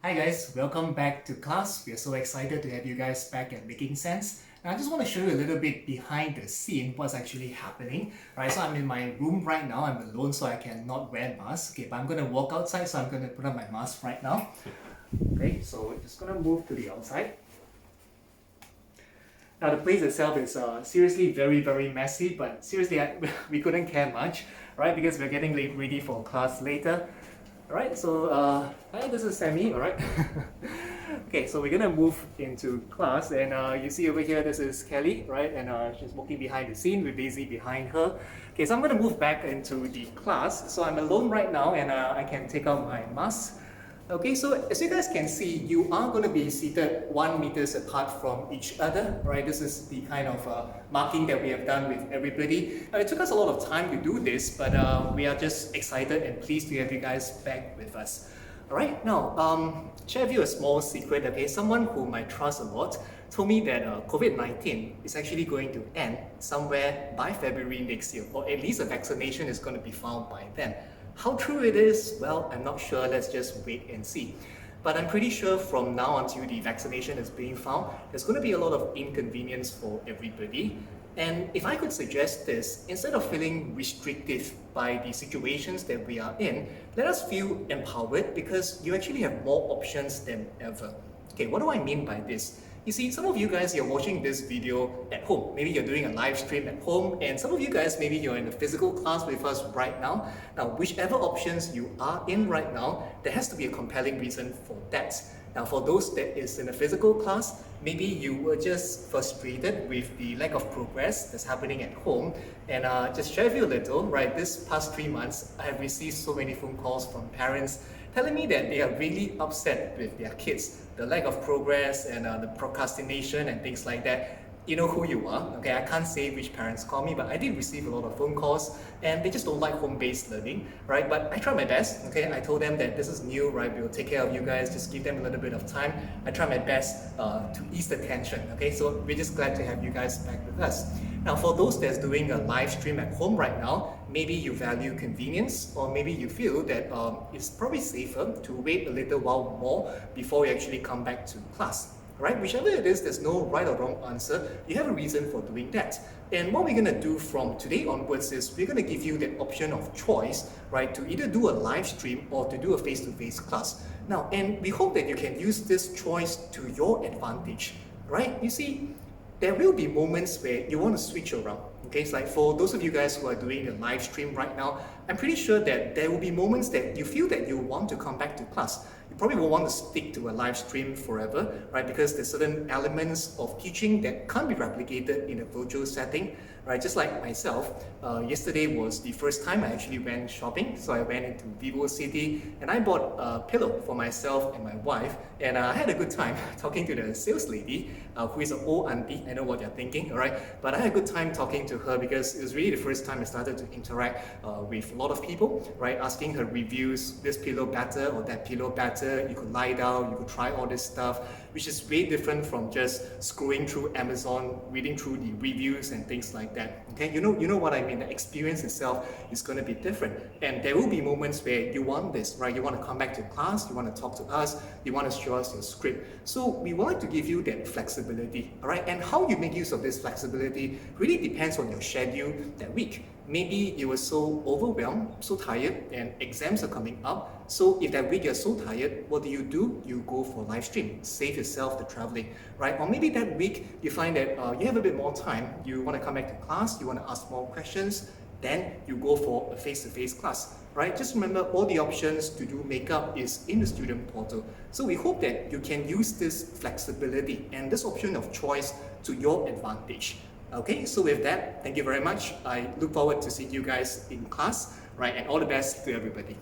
Hi guys, welcome back to class. We are so excited to have you guys back at Making Sense. Now I just want to show you a little bit behind the scene, what's actually happening. Right, so I'm in my room right now. I'm alone, so I cannot wear mask. Okay, but I'm going to walk outside, so I'm going to put on my mask right now. Okay, so we're just going to move to the outside. Now the place itself is seriously very messy, but seriously we couldn't care much, right? Because we're getting ready for class later. Alright, so hi, this is Sammy, alright? Okay, so we're gonna move into class, and you see over here, this is Kelly, right? And she's walking behind the scene with Daisy behind her. Okay, so I'm gonna move back into the class. So I'm alone right now, and I can take out my mask. Okay, so as you guys can see, you are going to be seated 1 meters apart from each other, right? This is the kind of marking that we have done with everybody. It took us a lot of time to do this, but we are just excited and pleased to have you guys back with us. All right, now, share with you a small secret, okay? Someone whom I trust a lot told me that COVID-19 is actually going to end somewhere by February next year, or at least a vaccination is going to be found by then. How true it is, well, I'm not sure, let's just wait and see. But I'm pretty sure from now until the vaccination is being found, there's going to be a lot of inconvenience for everybody. And if I could suggest this, instead of feeling restrictive by the situations that we are in, let us feel empowered because you actually have more options than ever. Okay, what do I mean by this? You see, some of you guys, you're watching this video at home. Maybe you're doing a live stream at home, and some of you guys, maybe you're in a physical class with us right now. Now, whichever options you are in right now, there has to be a compelling reason for that. Now, for those that is in a physical class, maybe you were just frustrated with the lack of progress that's happening at home. And just share with you a little, right? This past 3 months, I have received so many phone calls from parents telling me that they are really upset with their kids, the lack of progress and the procrastination and things like that. You know who you are, okay? I can't say which parents call me, but I did receive a lot of phone calls and they just don't like home-based learning, right? But I try my best, okay? I told them that this is new, right? We'll take care of you guys, just give them a little bit of time. I try my best to ease the tension, okay? So we're just glad to have you guys back with us. Now, for those that's doing a live stream at home right now, maybe you value convenience, or maybe you feel that it's probably safer to wait a little while more before you actually come back to class. Right? Whichever it is, there's no right or wrong answer. You have a reason for doing that. And what we're going to do from today onwards is we're going to give you the option of choice, right, to either do a live stream or to do a face-to-face class. Now, and we hope that you can use this choice to your advantage, right? You see, there will be moments where you want to switch around. Okay, it's like for those of you guys who are doing the live stream right now, I'm pretty sure that there will be moments that you feel that you want to come back to class. You probably won't want to stick to a live stream forever, right? Because there's certain elements of teaching that can't be replicated in a virtual setting, right? Just like myself, yesterday was the first time I actually went shopping. So I went into Vivo City and I bought a pillow for myself and my wife. And I had a good time talking to the sales lady, who is an old auntie. I know what you're thinking, all right? But I had a good time talking to her because it was really the first time I started to interact with a lot of people, right? Asking her reviews, this pillow better or that pillow better. You could lie down, you could try all this stuff, which is way different from just scrolling through Amazon, reading through the reviews and things like that. Okay, you know what I mean. The experience itself is going to be different, and there will be moments where you want this, right? You want to come back to class, you want to talk to us, you want to show us your script. So we would like to give you that flexibility, all right? And how you make use of this flexibility really depends on your schedule that week. Maybe you were so overwhelmed, so tired, and exams are coming up. So if that week you're so tired, what do? You go for live stream, save yourself the traveling, right? Or maybe that week you find that you have a bit more time, you want to come back to class, you want to ask more questions, then you go for a face-to-face class, right? Just remember all the options to do makeup is in the student portal. So we hope that you can use this flexibility and this option of choice to your advantage. Okay, so with that, thank you very much. I look forward to seeing you guys in class, right? And all the best to everybody.